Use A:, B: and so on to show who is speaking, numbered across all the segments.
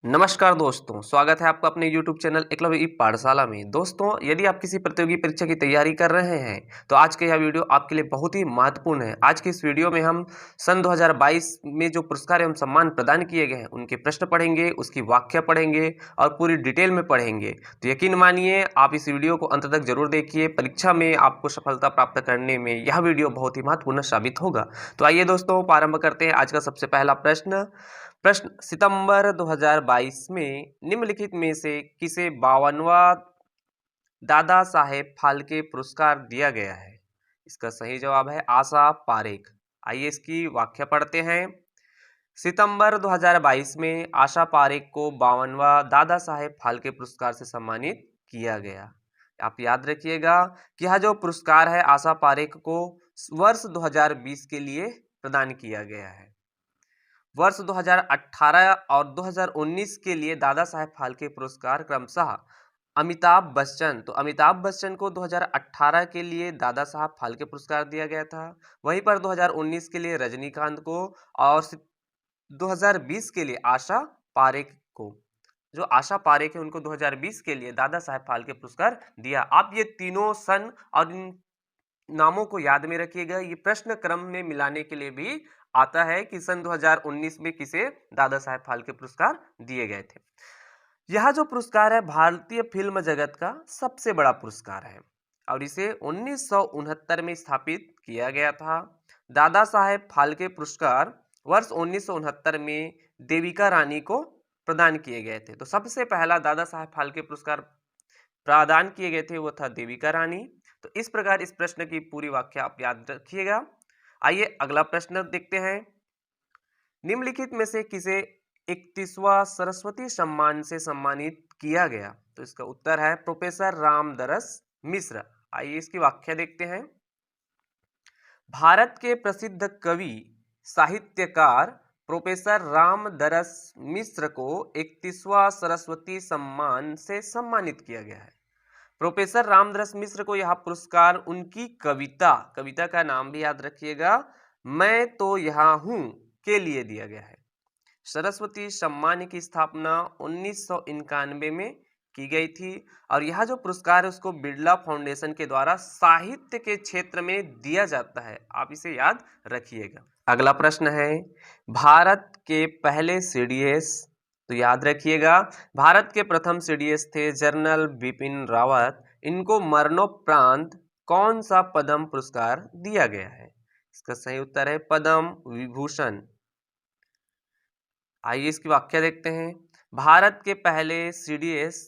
A: नमस्कार दोस्तों, स्वागत है आपका अपने YouTube चैनल एकलव्य ई पाठशाला में। दोस्तों, यदि आप किसी प्रतियोगी परीक्षा की तैयारी कर रहे हैं, तो आज का यह वीडियो आपके लिए बहुत ही महत्वपूर्ण है। आज की इस वीडियो में हम सन 2022 में जो पुरस्कार एवं सम्मान प्रदान किए गए हैं, उनके प्रश्न पढ़ेंगे, उसकी व्याख्या पढ़ेंगे और पूरी डिटेल में पढ़ेंगे। तो यकीन मानिए, आप इस वीडियो को अंत तक जरूर देखिए। परीक्षा में आपको सफलता प्राप्त करने में यह वीडियो बहुत ही महत्वपूर्ण साबित होगा। तो आइए दोस्तों, प्रारंभ करते हैं आज का सबसे पहला प्रश्न। सितंबर 2022 में निम्नलिखित में से किसे 52वां दादा साहेब फाल्के पुरस्कार दिया गया है? इसका सही जवाब है आशा पारेख। आइए इसकी व्याख्या पढ़ते हैं। सितंबर 2022 में आशा पारेख को 52वां दादा साहेब फाल्के पुरस्कार से सम्मानित किया गया। आप याद रखिएगा कि यह जो पुरस्कार है आशा पारेख को वर्ष 2020 के लिए प्रदान किया गया है। वर्ष 2018 और 2019 के लिए दादा साहेब फाल्के पुरस्कार क्रमशः अमिताभ बच्चन, तो अमिताभ बच्चन को 2018 के लिए दादा साहब फाल्के पुरस्कार दिया गया था। वहीं पर 2019 के लिए रजनीकांत को और 2020 के लिए आशा पारेख को, जो आशा पारेख है उनको 2020 के लिए दादा साहेब फाल्के पुरस्कार दिया। आप ये तीनों सन और इन नामों को याद में रखिएगा। ये प्रश्न क्रम में मिलाने के लिए भी आता है कि सन 2019 में किसे दादा साहेब फाल्के पुरस्कार दिए गए थे। यह जो पुरस्कार है भारतीय फिल्म जगत का सबसे बड़ा पुरस्कार है और इसे 1969 में स्थापित किया गया था। दादा साहेब फाल्के पुरस्कार वर्ष 1969 में देविका रानी को प्रदान किए गए थे। तो सबसे पहला दादा साहेब फाल्के पुरस्कार प्रदान किए गए थे वो था देविका रानी। तो इस प्रकार इस प्रश्न की पूरी व्याख्या आप याद रखिएगा। आइए अगला प्रश्न देखते हैं। निम्नलिखित में से किसे 31वां सरस्वती सम्मान से सम्मानित किया गया? तो इसका उत्तर है प्रोफेसर रामदरस मिश्र। आइए इसकी व्याख्या देखते हैं। भारत के प्रसिद्ध कवि साहित्यकार प्रोफेसर रामदरस मिश्र को 31वां सरस्वती सम्मान से सम्मानित किया गया है। प्रोफेसर रामदरस मिश्र को यह पुरस्कार उनकी कविता का नाम भी याद रखिएगा, मैं तो यहाँ हूँ, के लिए दिया गया है। सरस्वती सम्मान की स्थापना 1991 में की गई थी और यह जो पुरस्कार है उसको बिरला फाउंडेशन के द्वारा साहित्य के क्षेत्र में दिया जाता है। आप इसे याद रखिएगा। अगला प्रश्न है, भारत के पहले सीडीएस, तो याद रखिएगा भारत के प्रथम सीडीएस थे जनरल बिपिन रावत। इनको मरणोपरांत कौन सा पद्म पुरस्कार दिया गया है? इसका सही उत्तर है पद्म विभूषण। आइए इसकी व्याख्या देखते हैं। भारत के पहले सीडीएस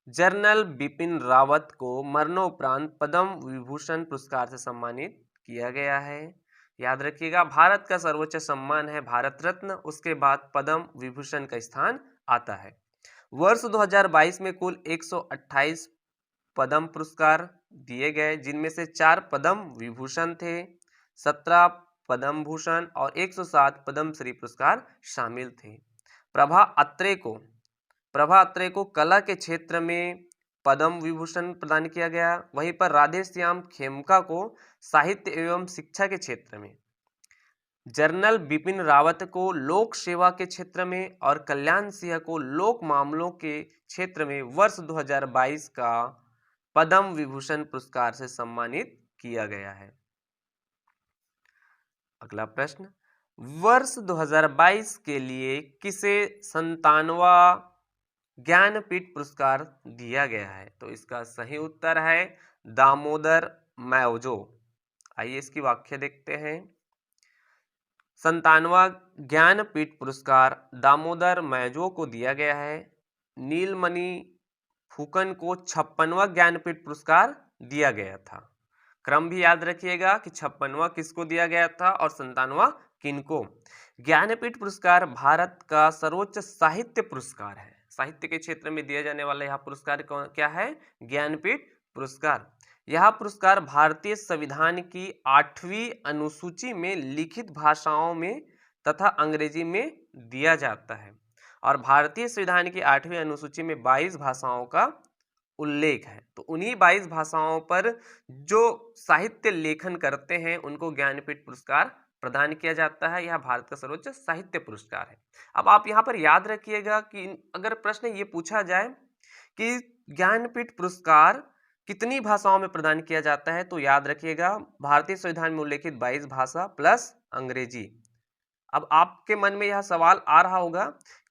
A: जनरल बिपिन रावत को मरणोपरांत पद्म विभूषण पुरस्कार से सम्मानित किया गया है। याद रखिएगा भारत का सर्वोच्च सम्मान है भारत रत्न, उसके बाद पद्म विभूषण का स्थान आता है। वर्ष 2022 में कुल 128 पद्म पुरस्कार दिए गए, जिनमें से 4 पद्म विभूषण थे, 17 पद्म भूषण और 107 पद्म श्री पुरस्कार शामिल थे। प्रभा अत्रे को कला के क्षेत्र में पद्म विभूषण प्रदान किया गया। वहीं पर राधेश्याम खेमका को साहित्य एवं शिक्षा के क्षेत्र में, जनरल बिपिन रावत को लोक सेवा के क्षेत्र में और कल्याण सिंह को लोक मामलों के क्षेत्र में वर्ष 2022 का पद्म विभूषण पुरस्कार से सम्मानित किया गया है। अगला प्रश्न, वर्ष 2022 के लिए किसे 97वां ज्ञानपीठ पुरस्कार दिया गया है? तो इसका सही उत्तर है दामोदर मैवजो। आइए इसकी व्याख्या देखते हैं। 97वां ज्ञानपीठ पुरस्कार दामोदर मैवजो को दिया गया है। नीलमणि फुकन को 56वां ज्ञानपीठ पुरस्कार दिया गया था। क्रम भी याद रखिएगा कि 56वां किसको दिया गया था और 97वां किनको। ज्ञानपीठ पुरस्कार भारत का सर्वोच्च साहित्य पुरस्कार है। साहित्य के क्षेत्र में दिया जाने वाला यह पुरस्कार क्या है? ज्ञानपीठ पुरस्कार। यह पुरस्कार भारतीय संविधान की 8वीं अनुसूची में लिखित भाषाओं में तथा अंग्रेजी में दिया जाता है और भारतीय संविधान की 8वीं अनुसूची में 22 भाषाओं का उल्लेख है। तो उन्हीं 22 भाषाओं पर जो साहित्य लेखन करते हैं उनको ज्ञानपीठ पुरस्कार प्रदान किया जाता है। यह भारत का सर्वोच्च साहित्य पुरस्कार है। अब आप यहाँ पर याद रखिएगा कि अगर प्रश्न ये पूछा जाए कि ज्ञानपीठ पुरस्कार कितनी भाषाओं में प्रदान किया जाता है, तो याद रखिएगा भारतीय संविधान में उल्लेखित 22 भाषा प्लस अंग्रेजी। अब आपके मन में यह सवाल आ रहा होगा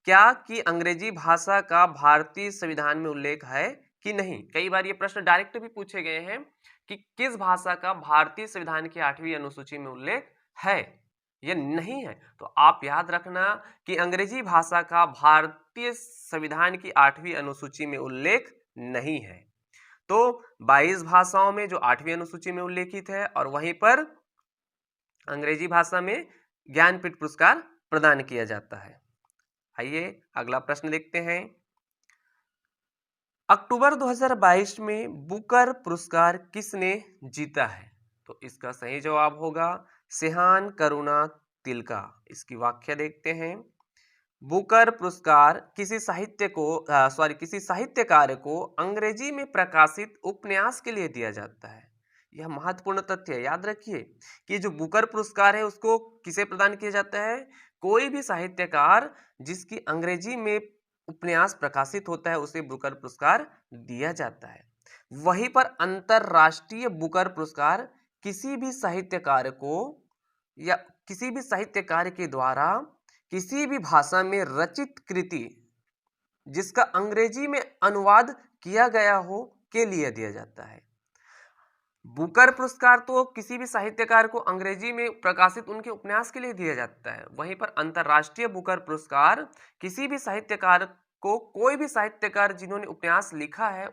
A: क्या कि अंग्रेजी भाषा का भारतीय संविधान में उल्लेख है कि नहीं। कई बार ये प्रश्न डायरेक्ट भी पूछे गए हैं कि किस भाषा का भारतीय संविधान की 8वीं अनुसूची में उल्लेख है या नहीं है। तो आप याद रखना कि अंग्रेजी भाषा का भारतीय संविधान की 8वीं अनुसूची में उल्लेख नहीं है। तो 22 भाषाओं में जो 8वीं अनुसूची में उल्लेखित है और वहीं पर अंग्रेजी भाषा में ज्ञानपीठ पुरस्कार प्रदान किया जाता है। आइए अगला प्रश्न देखते हैं। अक्टूबर 2022 में बुकर पुरस्कार किसने जीता है। तो इसका सही जवाब होगा सेहान करुणा तिलका। इसकी व्याख्या देखते हैं। बुकर पुरस्कार किसी साहित्यकार को अंग्रेजी में प्रकाशित उपन्यास के लिए दिया जाता है। यह महत्वपूर्ण तथ्य है, याद रखिए कि जो बुकर पुरस्कार है उसको किसे प्रदान किया जाता है। कोई भी साहित्यकार जिसकी अंग्रेजी में उपन्यास प्रकाशित होता है उसे बुकर पुरस्कार दिया जाता है। वहीं पर अंतरराष्ट्रीय बुकर पुरस्कार किसी भी साहित्यकार को या किसी भी साहित्यकार के द्वारा किसी भी भाषा में रचित कृति जिसका अंग्रेजी में अनुवाद किया गया हो के लिए दिया जाता है। बुकर पुरस्कार तो किसी भी साहित्यकार को अंग्रेजी में प्रकाशित उनके उपन्यास के लिए दिया जाता है। वहीं पर अंतरराष्ट्रीय बुकर पुरस्कार किसी भी साहित्यकार को, कोई भी साहित्यकार जिन्होंने उपन्यास लिखा है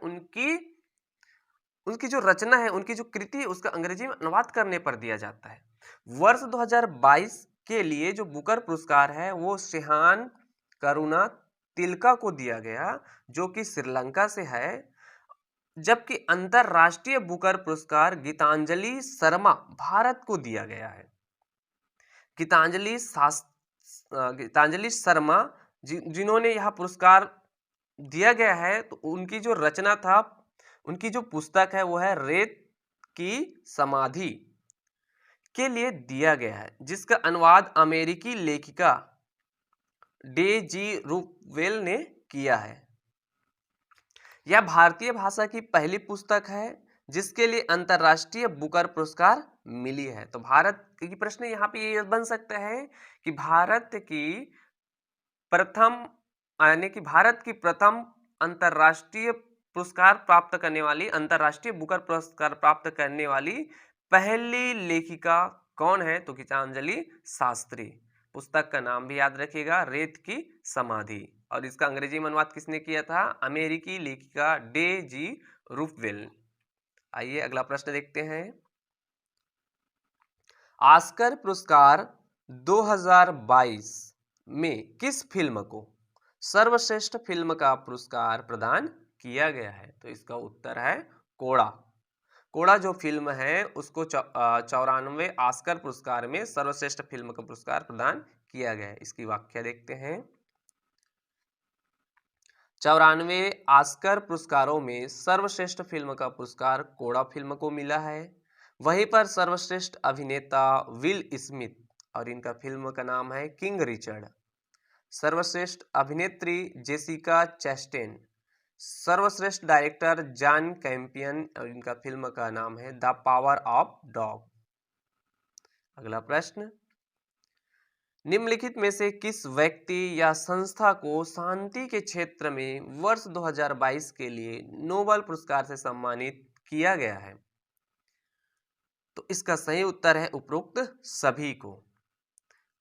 A: उनकी जो रचना है, उनकी जो कृति है उसका अंग्रेजी में अनुवाद करने पर दिया जाता है। वर्ष 2022 के लिए जो बुकर पुरस्कार है वो सेहान करुणा तिलका को दिया गया जो कि श्रीलंका से है, जबकि अंतरराष्ट्रीय बुकर पुरस्कार गीतांजलि शर्मा भारत को दिया गया है। गीतांजलि शर्मा जिन्होंने यह पुरस्कार दिया गया है, तो उनकी जो रचना था, उनकी जो पुस्तक है वो है रेत की समाधि के लिए दिया गया है, जिसका अनुवाद अमेरिकी लेखिका डेजी रूपवेल ने किया है। यह भारतीय भाषा की पहली पुस्तक है जिसके लिए अंतरराष्ट्रीय बुकर पुरस्कार मिली है। तो भारत की प्रश्न यहाँ पे ये बन सकता है कि भारत की प्रथम अंतरराष्ट्रीय पुरस्कार प्राप्त करने वाली, अंतरराष्ट्रीय बुकर पुरस्कार प्राप्त करने वाली पहली लेखिका कौन है। तो गीतांजलि शास्त्री। पुस्तक का नाम भी याद रखिएगा, रेत की समाधि, और इसका अंग्रेजी में अनुवाद किसने किया था, अमेरिकी लेखिका डेजी रूपवेल। आइए अगला प्रश्न देखते हैं। ऑस्कर पुरस्कार 2022 में किस फिल्म को सर्वश्रेष्ठ फिल्म का पुरस्कार प्रदान किया गया है। तो इसका उत्तर है कोड़ा। कोड़ा जो फिल्म है उसको 94 ऑस्कर पुरस्कार में सर्वश्रेष्ठ फिल्म का पुरस्कार प्रदान किया गया है। इसकी व्याख्या देखते हैं। 94 ऑस्कर पुरस्कारों में सर्वश्रेष्ठ फिल्म का पुरस्कार कोड़ा फिल्म को मिला है। वहीं पर सर्वश्रेष्ठ अभिनेता विल स्मिथ और इनका फिल्म का नाम है किंग रिचर्ड। सर्वश्रेष्ठ अभिनेत्री जेसिका चैस्टेन। सर्वश्रेष्ठ डायरेक्टर जॉन कैम्पियन और इनका फिल्म का नाम है द पावर ऑफ डॉग। अगला प्रश्न, निम्नलिखित में से किस व्यक्ति या संस्था को शांति के क्षेत्र में वर्ष 2022 के लिए नोबेल पुरस्कार से सम्मानित किया गया है। तो इसका सही उत्तर है उपरोक्त सभी को।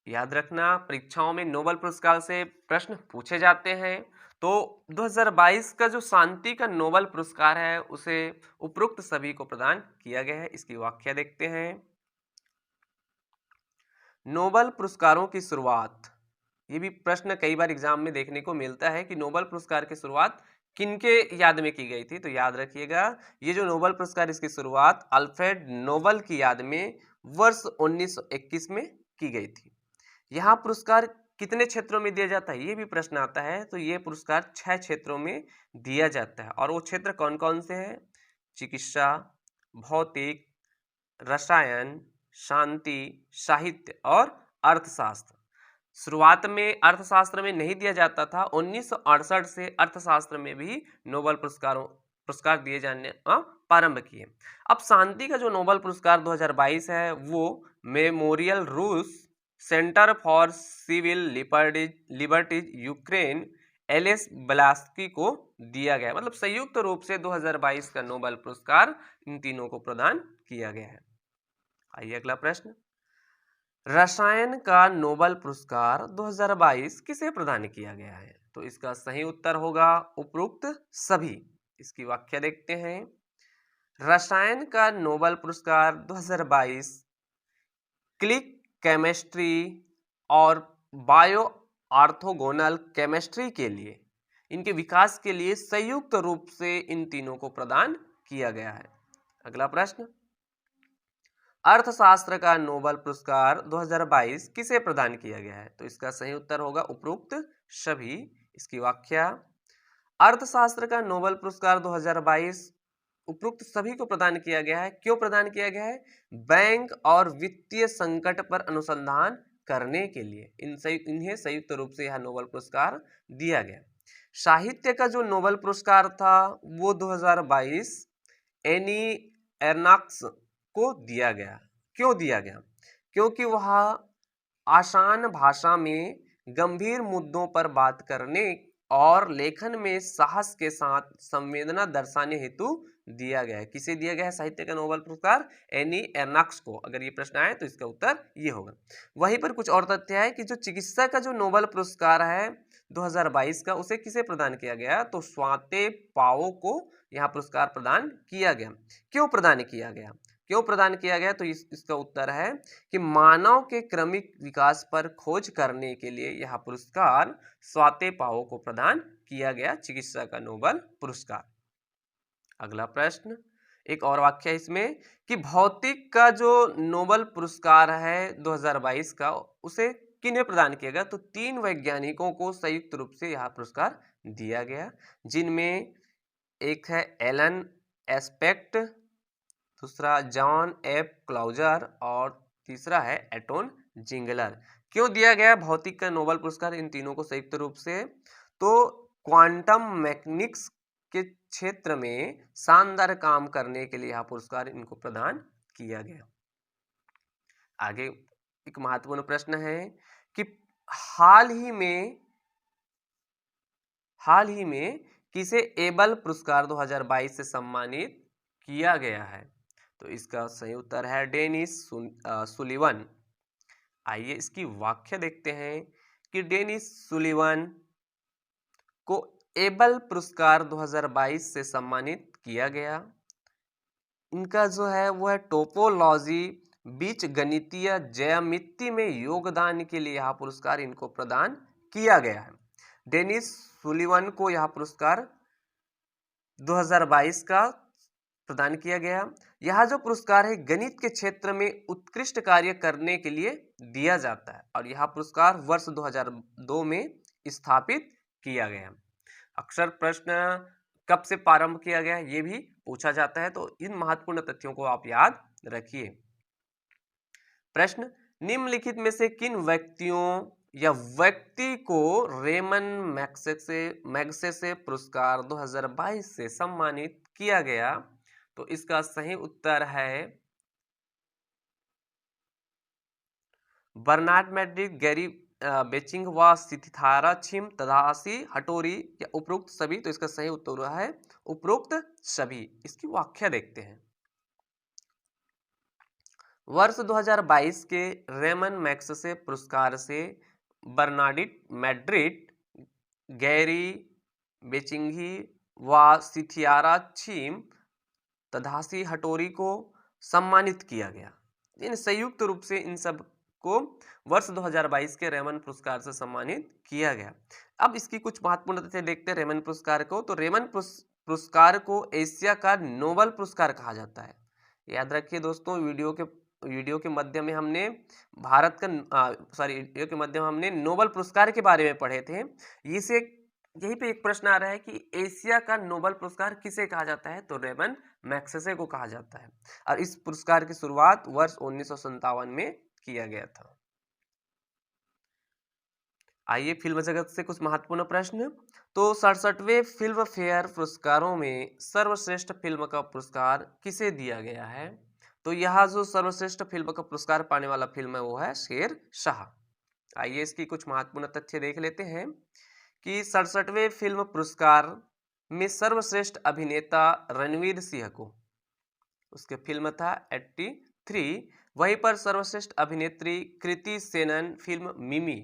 A: याद रखना परीक्षाओं में नोबेल पुरस्कार से प्रश्न पूछे जाते हैं। तो 2022 का जो शांति का नोबेल पुरस्कार है उसे उपरोक्त सभी को प्रदान किया गया है। इसकी व्याख्या देखते हैं। नोबेल पुरस्कारों की शुरुआत, ये भी प्रश्न कई बार एग्जाम में देखने को मिलता है कि नोबेल पुरस्कार की शुरुआत किनके याद में की गई थी। तो याद रखिएगा ये जो नोबेल पुरस्कार इसकी शुरुआत अल्फ्रेड नोबेल की याद में वर्ष 1921 में की गई थी। यहाँ पुरस्कार कितने क्षेत्रों में दिया जाता है ये भी प्रश्न आता है। तो ये पुरस्कार 6 क्षेत्रों में दिया जाता है, और वो क्षेत्र कौन कौन से हैं, चिकित्सा, भौतिक, रसायन, शांति, साहित्य और अर्थशास्त्र। शुरुआत में अर्थशास्त्र में नहीं दिया जाता था, 1968 से अर्थशास्त्र में भी नोबेल पुरस्कार दिए जाने प्रारंभ किए। अब शांति का जो नोबेल पुरस्कार 2022 है वो मेमोरियल रूस centre for civil liberties Ukraine Ales Bialiatski को दिया गया है। मतलब संयुक्त रूप से 2022 का नोबेल पुरस्कार इन तीनों को प्रदान किया गया है। आइए अगला प्रश्न, रसायन का नोबेल पुरस्कार 2022 किसे प्रदान किया गया है? तो इसका सही उत्तर होगा उपरोक्त सभी। इसकी व्याख्या देखते हैं। रसायन का नोबेल पुरस्कार 2022 क्लिक केमिस्ट्री और बायो ऑर्थोगोनल केमिस्ट्री के लिए, इनके विकास के लिए संयुक्त रूप से इन तीनों को प्रदान किया गया है। अगला प्रश्न, अर्थशास्त्र का नोबेल पुरस्कार 2022 किसे प्रदान किया गया है? तो इसका सही उत्तर होगा उपरोक्त सभी। इसकी व्याख्या, अर्थशास्त्र का नोबेल पुरस्कार 2022 उपरोक्त सभी को प्रदान किया गया है। क्यों प्रदान किया गया है? बैंक और वित्तीय संकट पर अनुसंधान करने के लिए इन्हें संयुक्त रूप से यह नोबेल पुरस्कार दिया गया। साहित्य का जो नोबेल पुरस्कार था वो 2022 एनी एर्नाक्स को दिया गया। क्यों दिया गया? क्योंकि वह आसान भाषा में गंभीर मुद्दों पर बात करने और लेखन में साहस के साथ संवेदना दर्शाने हेतु दिया गया है। किसे दिया गया है साहित्य का नोबेल पुरस्कार? एनी एर्नाक्स को। अगर ये प्रश्न आए तो इसका उत्तर ये होगा। वहीं पर कुछ और तथ्य है कि जो चिकित्सा का जो नोबेल पुरस्कार है 2022 का, उसे किसे प्रदान किया गया? तो स्वाते पाओ को यह पुरस्कार प्रदान किया गया। क्यों प्रदान किया गया? क्यों प्रदान किया गया? तो इसका उत्तर है कि मानव के क्रमिक विकास पर खोज करने के लिए यह पुरस्कार स्वाते पाओ को प्रदान किया गया, चिकित्सा का नोबेल पुरस्कार। अगला प्रश्न, एक और वाक्य है इसमें कि भौतिक का जो नोबेल पुरस्कार है 2022 का, उसे किन्हें प्रदान किया गया? तो 3 वैज्ञानिकों को संयुक्त रूप से यह पुरस्कार दिया गया, जिनमें एक है एलन एस्पेक्ट, दूसरा जॉन एफ क्लाउजर और तीसरा है एटोन जिंगलर। क्यों दिया गया भौतिक का नोबेल पुरस्कार इन तीनों को संयुक्त रूप से? तो क्वांटम मैकेनिक्स के क्षेत्र में शानदार काम करने के लिए यह पुरस्कार इनको प्रदान किया गया। आगे एक महत्वपूर्ण प्रश्न है कि हाल ही में किसे एबल पुरस्कार 2022 से सम्मानित किया गया है? तो इसका सही उत्तर है डेनिस सुलिवन। आइए इसकी व्याख्या देखते हैं कि डेनिस सुलिवन को एबल पुरस्कार 2022 से सम्मानित किया गया। इनका जो है वो है टोपोलॉजी बीज गणितीय ज्यामिति में योगदान के लिए यह पुरस्कार इनको प्रदान किया गया है। डेनिस सुलिवन को यह पुरस्कार 2022 का प्रदान किया गया। यह जो पुरस्कार है गणित के क्षेत्र में उत्कृष्ट कार्य करने के लिए दिया जाता है और यह पुरस्कार वर्ष 2002 में स्थापित किया गया। अक्सर प्रश्न कब से प्रारंभ किया गया ये भी पूछा जाता है, तो इन महत्वपूर्ण तथ्यों को आप याद रखिए। प्रश्न, निम्नलिखित में से किन व्यक्तियों या व्यक्ति को रेमन मैग्सेसे पुरस्कार 2022 से सम्मानित किया गया? तो इसका सही उत्तर है बर्नार्ड मैड्रिड, गैरी बेचिंग व सिद्धार्थ छिम, तदाशी हटोरी या उपरोक्त सभी? तो इसका सही उत्तर है उपरोक्त सभी। इसकी व्याख्या देखते हैं। वर्ष 2022 के रेमन मैग्सेसे पुरस्कार से बर्नार्ड मैड्रिड, गैरी बेचिंगी व सिद्धार्थ छिम, तदाशी हटोरी को सम्मानित किया गया। इन संयुक्त रूप से इन सब को वर्ष 2022 के रेमन पुरस्कार से सम्मानित किया गया। अब इसकी कुछ महत्वपूर्ण तथ्य देखते हैं रेमन पुरस्कार को। तो रेमन पुरस्कार को एशिया का नोबेल पुरस्कार कहा जाता है। याद रखिए दोस्तों, वीडियो के माध्यम में हमने वीडियो के माध्यम हमने नोबेल पुरस्कार के बारे में पढ़े थे। इसे यहीं पे एक प्रश्न आ रहा है कि एशिया का नोबेल पुरस्कार किसे कहा जाता है, तो रेमन मैग्सेसे को कहा जाता है और इस पुरस्कार की शुरुआत वर्ष 1957 में किया गया था। आइए फिल्म जगत से कुछ महत्वपूर्ण प्रश्न। तो 67वें फिल्म फेयर पुरस्कारों में सर्वश्रेष्ठ फिल्म का पुरस्कार किसे दिया गया है, तो यह जो सर्वश्रेष्ठ फिल्म का पुरस्कार पाने वाला फिल्म है वो है शेर शाह। आइए इसकी कुछ महत्वपूर्ण तथ्य देख लेते हैं कि 67वें फिल्म पुरस्कार में सर्वश्रेष्ठ अभिनेता रणवीर सिंह को, उसके फिल्म था 83। वहीं पर सर्वश्रेष्ठ अभिनेत्री कृति सेनन फिल्म मिमी,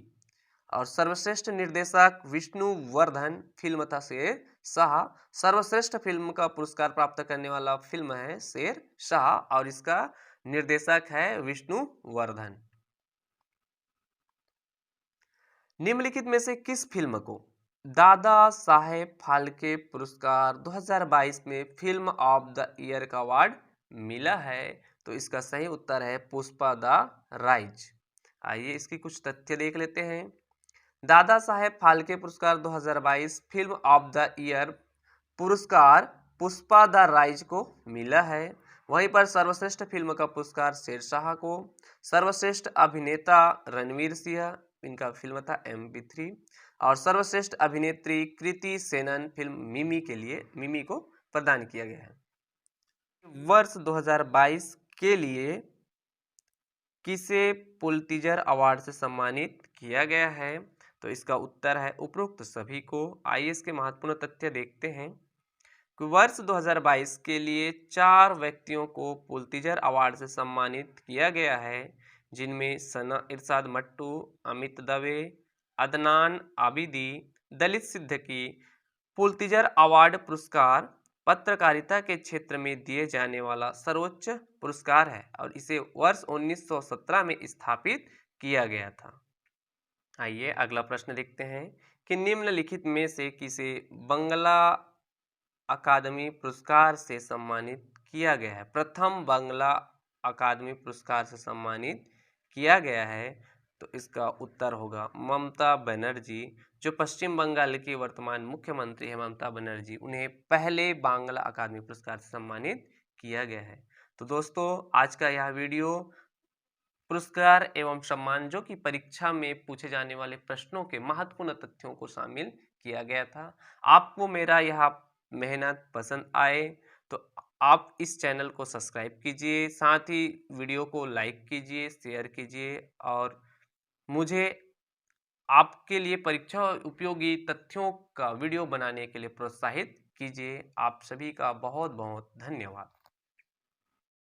A: और सर्वश्रेष्ठ निर्देशक विष्णुवर्धन फिल्म था शेर शाह। सर्वश्रेष्ठ फिल्म का पुरस्कार प्राप्त करने वाला फिल्म है शेर शाह और इसका निर्देशक है विष्णुवर्धन। निम्नलिखित में से किस फिल्म को दादा साहेब फाल्के पुरस्कार 2022 में फिल्म ऑफ द ईयर का अवार्ड मिला है, तो इसका सही उत्तर है पुष्पा द राइज। आइए इसकी कुछ तथ्य देख लेते हैं। दादा साहेब फाल्के पुरस्कार 2022 फिल्म ऑफ द ईयर पुरस्कार पुष्पा द राइज को मिला है। वहीं पर सर्वश्रेष्ठ फिल्म का पुरस्कार शेरशाह को, सर्वश्रेष्ठ अभिनेता रणवीर सिंह, इनका फिल्म था MP3, और सर्वश्रेष्ठ अभिनेत्री कृति सेनन फिल्म मिमी के लिए मिमी को प्रदान किया गया है। वर्ष 2022 के लिए किसे पुलित्जर अवार्ड से सम्मानित किया गया है, तो इसका उत्तर है उपरोक्त सभी को। आइए इसके महत्वपूर्ण तथ्य देखते हैं कि वर्ष 2022 के लिए 4 व्यक्तियों को पुलित्जर अवार्ड से सम्मानित किया गया है, जिनमें सना इरशाद मट्टू, अमित दवे, अदनान आबिदी, दलित सिद्दीकी। पुलित्जर अवार्ड पुरस्कार पत्रकारिता के क्षेत्र में दिए जाने वाला सर्वोच्च पुरस्कार है और इसे वर्ष 1917 में स्थापित किया गया था। आइए अगला प्रश्न देखते हैं कि निम्नलिखित में से किसे बांग्ला अकादमी पुरस्कार से सम्मानित किया गया है। प्रथम बांग्ला अकादमी पुरस्कार से सम्मानित किया गया है, तो इसका उत्तर होगा ममता बनर्जी, जो पश्चिम बंगाल की वर्तमान मुख्यमंत्री है ममता बनर्जी, उन्हें पहले बांग्ला अकादमी पुरस्कार से सम्मानित किया गया है। तो दोस्तों आज का यह वीडियो पुरस्कार एवं सम्मान जो कि परीक्षा में पूछे जाने वाले प्रश्नों के महत्वपूर्ण तथ्यों को शामिल किया गया था। आपको मेरा यह मेहनत पसंद आए तो आप इस चैनल को सब्सक्राइब कीजिए, साथ ही वीडियो को लाइक कीजिए, शेयर कीजिए और मुझे आपके लिए परीक्षा उपयोगी तथ्यों का वीडियो बनाने के लिए प्रोत्साहित कीजिए। आप सभी का बहुत बहुत धन्यवाद।